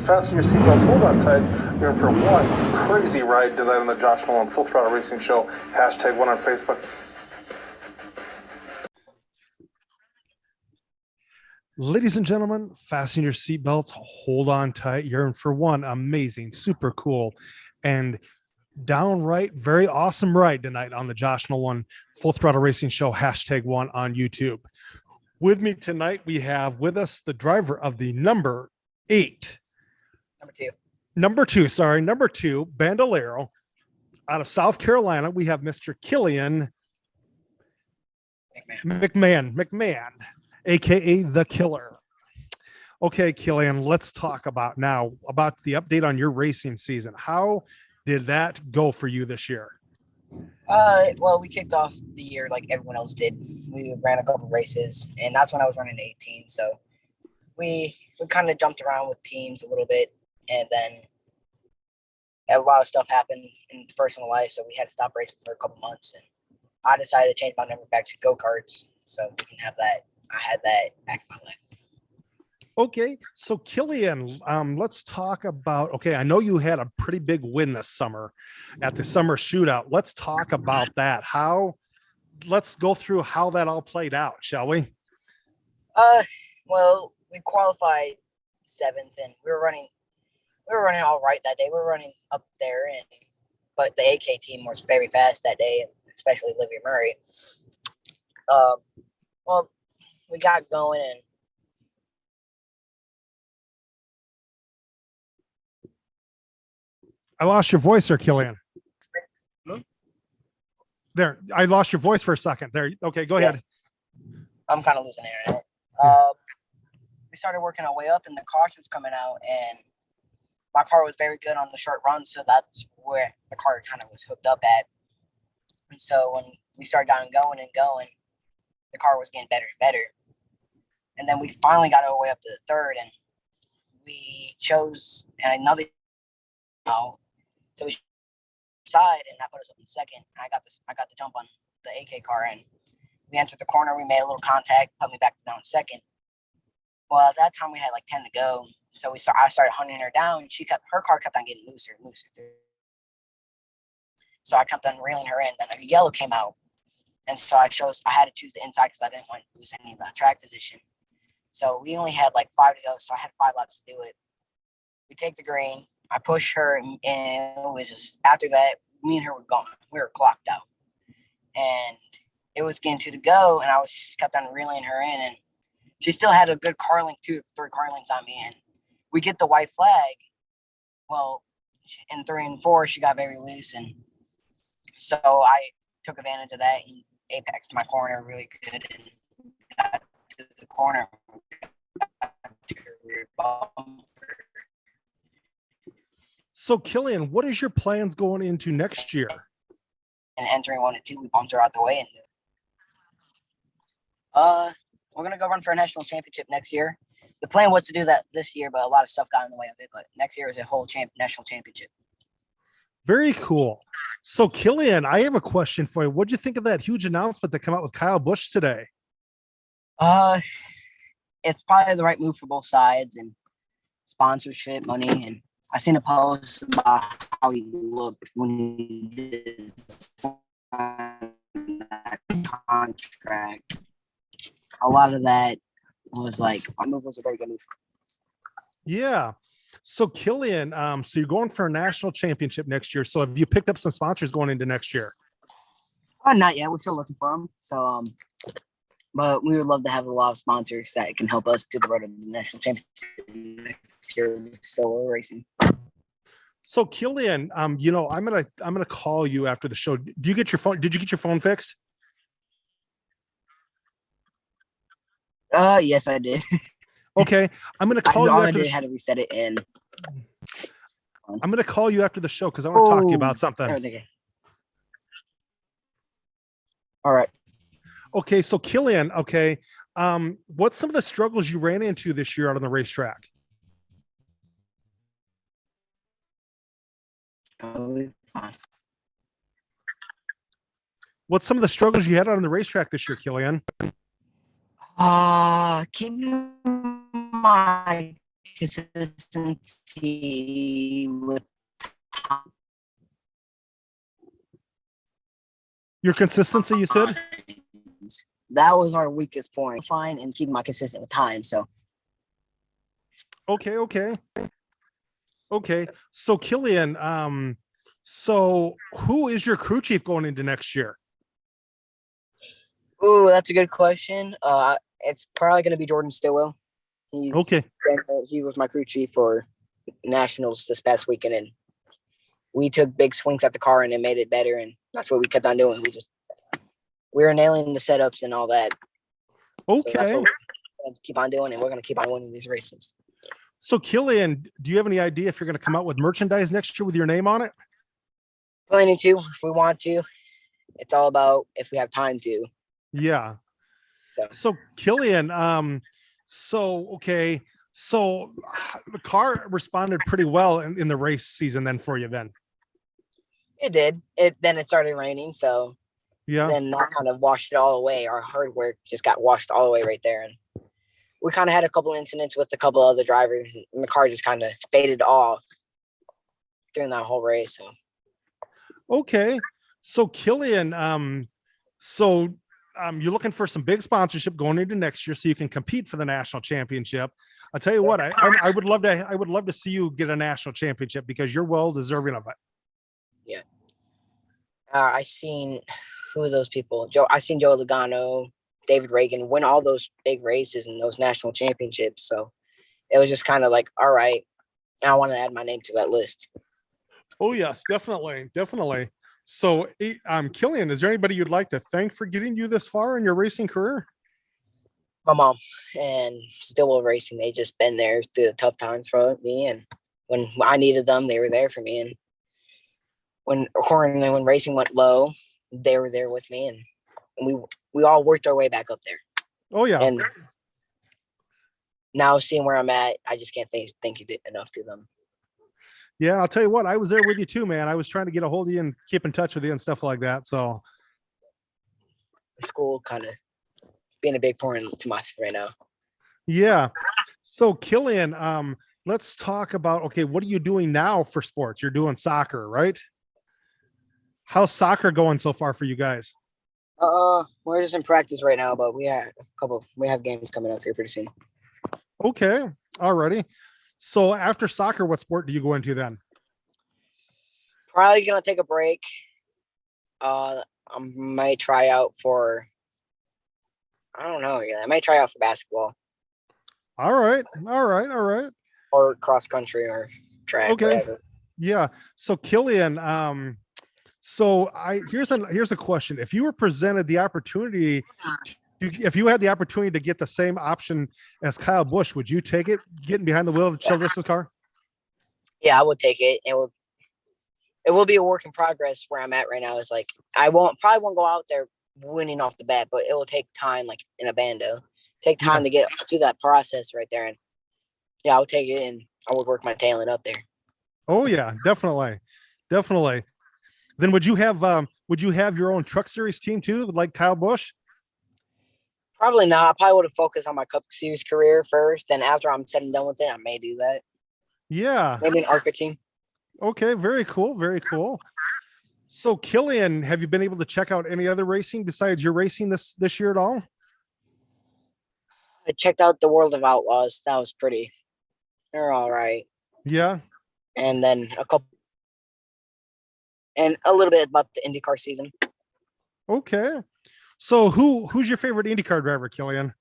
Fasten your seatbelts, hold on tight. We're in for one crazy ride tonight on the Josh Nolan Full Throttle Racing Show. Hashtag one on Facebook. Ladies and gentlemen, fasten your seatbelts, hold on tight. You're in for one amazing, super cool, and downright very awesome ride tonight on the Josh Nolan Full Throttle Racing Show, hashtag one on YouTube. With me tonight, we have with us the driver of the number two Bandolero out of South Carolina. We have Mr. Killian McMann, aka the Killer. Okay, Killian, let's talk about the update on your racing season. How did that go for you this year? Well, we kicked off the year like everyone else did. We ran a couple races, and that's when I was running 18. So we kind of jumped around with teams a little bit, and then a lot of stuff happened in personal life, so we had to stop racing for a couple months. And I decided to change my number back to go-karts, so we can have that. I had that back in my life. Okay, so Killian, let's talk about, I know you had a pretty big win this summer at the summer shootout. Let's talk about that. Let's go through how that all played out, shall we? Well, we qualified 7th, and we were running all right that day. We were running up there, but the AK team was very fast that day, especially Olivia Murray. Well, we got going, and I lost your voice there, Killian. There, I lost your voice for a second. There, okay, go ahead. I'm kind of losing internet. We started working our way up, and the caution was coming out, and my car was very good on the short run, so that's where the car kind of was hooked up at. And so when we started going, the car was getting better and better. And then we finally got our way up to the 3rd, and we chose another. So we side, and that put us up in 2nd. I got the jump on the AK car, and we entered the corner. We made a little contact, put me back down 2nd. Well, at that time we had like 10 to go, so I started hunting her down. And her car kept on getting looser and looser. So I kept on reeling her in. Then a yellow came out, and so I had to choose the inside because I didn't want to lose any of that track position. So we only had like 5 to go, so I had 5 laps to do it. We take the green. I push her, and it was just after that, me and her were gone. We were clocked out, and it was getting to the go, and I was kept on reeling her in, and she still had a good car link, 3 car links on me, and we get the white flag. Well, in 3 and 4, she got very loose, and so I took advantage of that and apexed my corner really good, and got to the corner, to her rear bumper. So, Killian, what is your plans going into next year? And entering 1 and 2, we bumped her out the way. And we're gonna go run for a national championship next year. The plan was to do that this year, but a lot of stuff got in the way of it. But next year is a whole national championship. Very cool. So, Killian, I have a question for you. What'd you think of that huge announcement that came out with Kyle Busch today? It's probably the right move for both sides, and sponsorship money. And I seen a post about how he looked when he did that contract. A lot of that was like, my move was a very good move. Yeah. So, Killian, so you're going for a national championship next year. So have you picked up some sponsors going into next year? Not yet. We're still looking for them. So, but we would love to have a lot of sponsors that can help us to the road to the national championship next year. Still racing. So, Killian, I'm gonna call you after the show. Did you get your phone fixed? Yes, I did. Okay, I'm gonna call you after. I had to reset it, and I'm gonna call you after the show because I want to talk to you about something. Okay. All right. Okay, so Killian, what's some of the struggles you ran into this year out on the racetrack? What's some of the struggles you had on the racetrack this year, Killian? Keeping my consistency with Your consistency, you said? times. That was our weakest point. Fine and keeping my consistent with time. So Okay. So Killian, so who is your crew chief going into next year? ooh, that's a good question. It's probably gonna be Jordan Stillwell. Okay. He was my crew chief for nationals this past weekend, and we took big swings at the car and it made it better, and that's what we kept on doing. We were nailing the setups and all that. So that's Okay. what we're going to keep on doing, and we're going to keep on winning these races. So Killian, do you have any idea if you're going to come out with merchandise next year with your name on it? Planning to, if we want to. It's all about if we have time to. Yeah. So So Killian, okay. So the car responded pretty well in the race season then for you then. it did. Then it started raining, so Yeah. then that kind of washed it all away. Our hard work just got washed all the way right there, and we kind of had a couple incidents with a couple other drivers, and the car just kind of faded off during that whole race. So Okay. So Killian, you're looking for some big sponsorship going into next year so you can compete for the national championship. I'll tell you what, I would love to see you get a national championship because you're well deserving of it. yeah, I seen who are those people? I seen Joe Logano, David Reagan win all those big races and those national championships. So it was just kind of like, all right, I want to add my name to that list. Oh yes, definitely. So, Killian, is there anybody you'd like to thank for getting you this far in your racing career? My mom and Stillwell Racing, they just been there through the tough times for me, and when I needed them, they were there for me. And when racing went low, they were there with me, and we all worked our way back up there. Oh yeah. And now seeing where I'm at, I just can't thank you enough to them. Yeah, I'll tell you what, I was there with you too, man. I was trying to get a hold of you and keep in touch with you and stuff like that. So School kind of being a big point to my right now. yeah. So Killian, let's talk about, okay, what are you doing now for sports? You're doing soccer, right? How's soccer going so far for you guys? We're just in practice right now, but we have games coming up here pretty soon. Okay. Alrighty. So after soccer, what sport do you go into then? Probably gonna take a break. I might try out for, I don't know. Yeah, I might try out for basketball. All right. Or cross country or track. Okay. Whatever. Yeah. So Killian, here's a question. If you were presented the opportunity, if you had the opportunity to get the same option as Kyle Busch, would you take it, getting behind the wheel of Childress's car? Yeah, I would take it. It will be a work in progress where I'm at right now. Is like I probably won't go out there winning off the bat, but it will take time, like in a bando, take time to get through that process right there. And yeah, I would take it and I would work my talent up there. Oh yeah, definitely. Then would you have your own truck series team too, like Kyle Busch? Probably not. I probably would have focused on my Cup Series career first. Then after I'm said and done with it, I may do that. Yeah. Maybe an ARCA team. Okay, very cool. So Killian, have you been able to check out any other racing besides your racing this year at all? I checked out the World of Outlaws. That was they're all right. Yeah. And then a little bit about the IndyCar season. Okay. So who's your favorite IndyCar driver, Killian?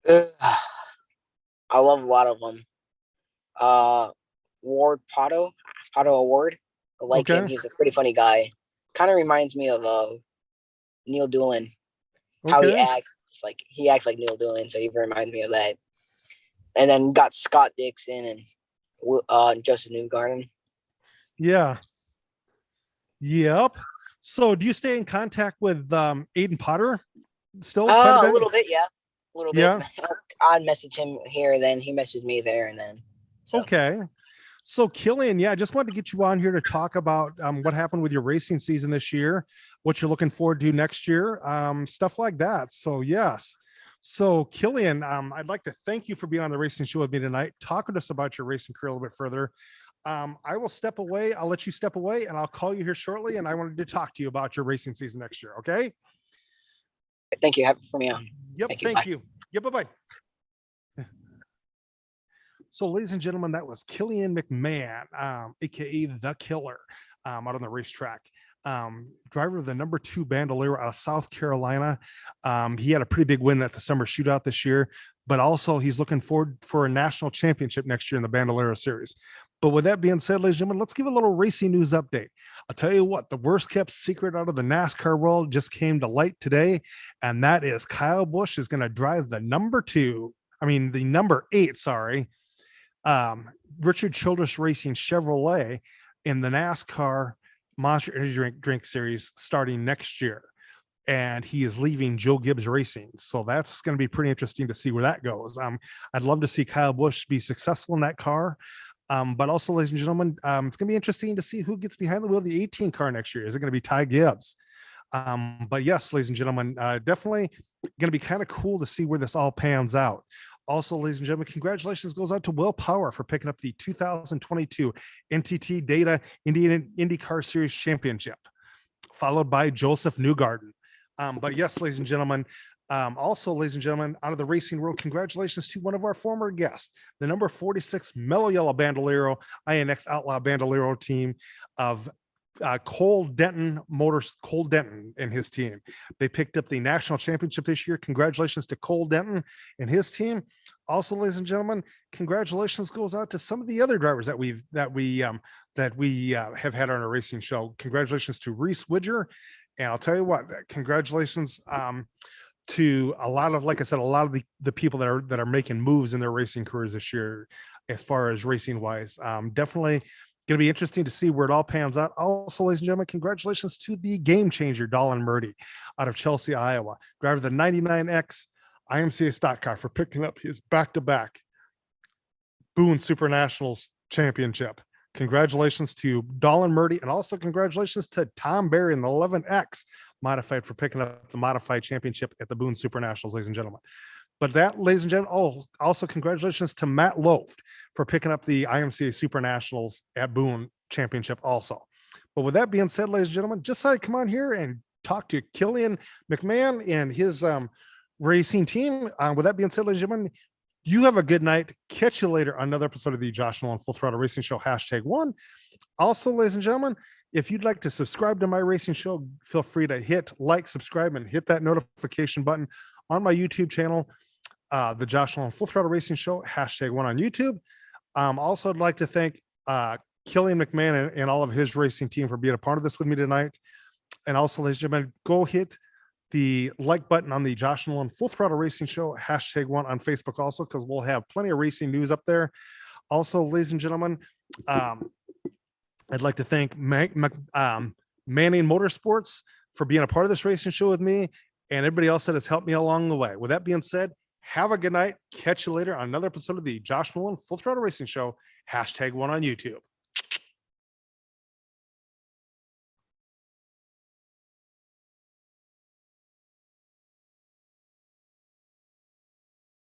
I love a lot of them. Ward Pato Award. I like him. He's a pretty funny guy. Kind of reminds me of Neil Doolin. How he acts. It's like he acts like Neil Doolin, so he reminds me of that. And then got Scott Dixon and Joseph Newgarden. Yeah. Yep. So do you stay in contact with Aiden Potter still? A little bit, yeah. A little bit. Yeah. I'd message him here, then he messaged me there, and then. So. Okay. So Killian, yeah, I just wanted to get you on here to talk about what happened with your racing season this year, what you're looking forward to next year, stuff like that. So yes. So, Killian, I'd like to thank you for being on the racing show with me tonight, talking to us about your racing career a little bit further. I will step away. I'll let you step away, and I'll call you here shortly. And I wanted to talk to you about your racing season next year. Okay? Thank you. Happy for me on. Yep. Thank you. Thank you. Yep. Bye-bye. So, ladies and gentlemen, that was Killian McMann, aka the Killer, out on the racetrack. Driver of the number 2 Bandolero out of South Carolina. He had a pretty big win at the summer shootout this year, but also he's looking forward for a national championship next year in the Bandolero series. But with that being said, ladies and gentlemen, let's give a little racing news update. I'll tell you what, the worst kept secret out of the NASCAR world just came to light today, and that is Kyle Busch is going to drive the number 8, sorry, Richard Childress Racing Chevrolet in the NASCAR Monster Energy Drink Series starting next year. And he is leaving Joe Gibbs Racing. So that's going to be pretty interesting to see where that goes. I'd love to see Kyle Busch be successful in that car. But also, ladies and gentlemen, it's going to be interesting to see who gets behind the wheel of the 18 car next year. Is it going to be Ty Gibbs? But yes, ladies and gentlemen, definitely going to be kind of cool to see where this all pans out. Also, ladies and gentlemen, congratulations goes out to Will Power for picking up the 2022 NTT Data IndyCar Series Championship, followed by Joseph Newgarden. But yes, ladies and gentlemen, also, ladies and gentlemen, out of the racing world, congratulations to one of our former guests, the number 46 Mellow Yellow Bandolero INX Outlaw Bandolero team of Cole Denton and his team. They picked up the national championship this year. Congratulations to Cole Denton and his team. Also, ladies and gentlemen, congratulations goes out to some of the other drivers that we have had on our racing show. Congratulations to Reese Widger, and I'll tell you what, congratulations to a lot of, like I said, a lot of the people that are making moves in their racing careers this year, as far as racing wise. Definitely going to be interesting to see where it all pans out. Also, ladies and gentlemen, congratulations to the game changer, Dolan Murdy, out of Chelsea, Iowa, driver of the 99X IMCA stock car, for picking up his back-to-back Boone Super Nationals championship. Congratulations to Dolan Murdy, and also congratulations to Tom Berry in the 11X modified for picking up the modified championship at the Boone Super Nationals, ladies and gentlemen. But that, ladies and gentlemen, also congratulations to Matt Loft for picking up the IMCA Super Nationals at Boone Championship also. But with that being said, ladies and gentlemen, just thought I'd come on here and talk to Killian McMann and his racing team. With that being said, ladies and gentlemen, you have a good night. Catch you later on another episode of the Josh Nolan Full Throttle Racing Show, #1. Also, ladies and gentlemen, if you'd like to subscribe to my racing show, feel free to hit like, subscribe, and hit that notification button on my YouTube channel, the Josh Nolan Full Throttle Racing Show, #1 on YouTube. Also, I'd like to thank Killian McMahon and all of his racing team for being a part of this with me tonight. And also, ladies and gentlemen, go hit the like button on the Josh Nolan Full Throttle Racing Show, #1 on Facebook also, because we'll have plenty of racing news up there. Also, ladies and gentlemen, I'd like to thank Manning Motorsports for being a part of this racing show with me, and everybody else that has helped me along the way. With that being said, have a good night. Catch you later on another episode of the Josh Nolan Full Throttle Racing Show, #1 on YouTube.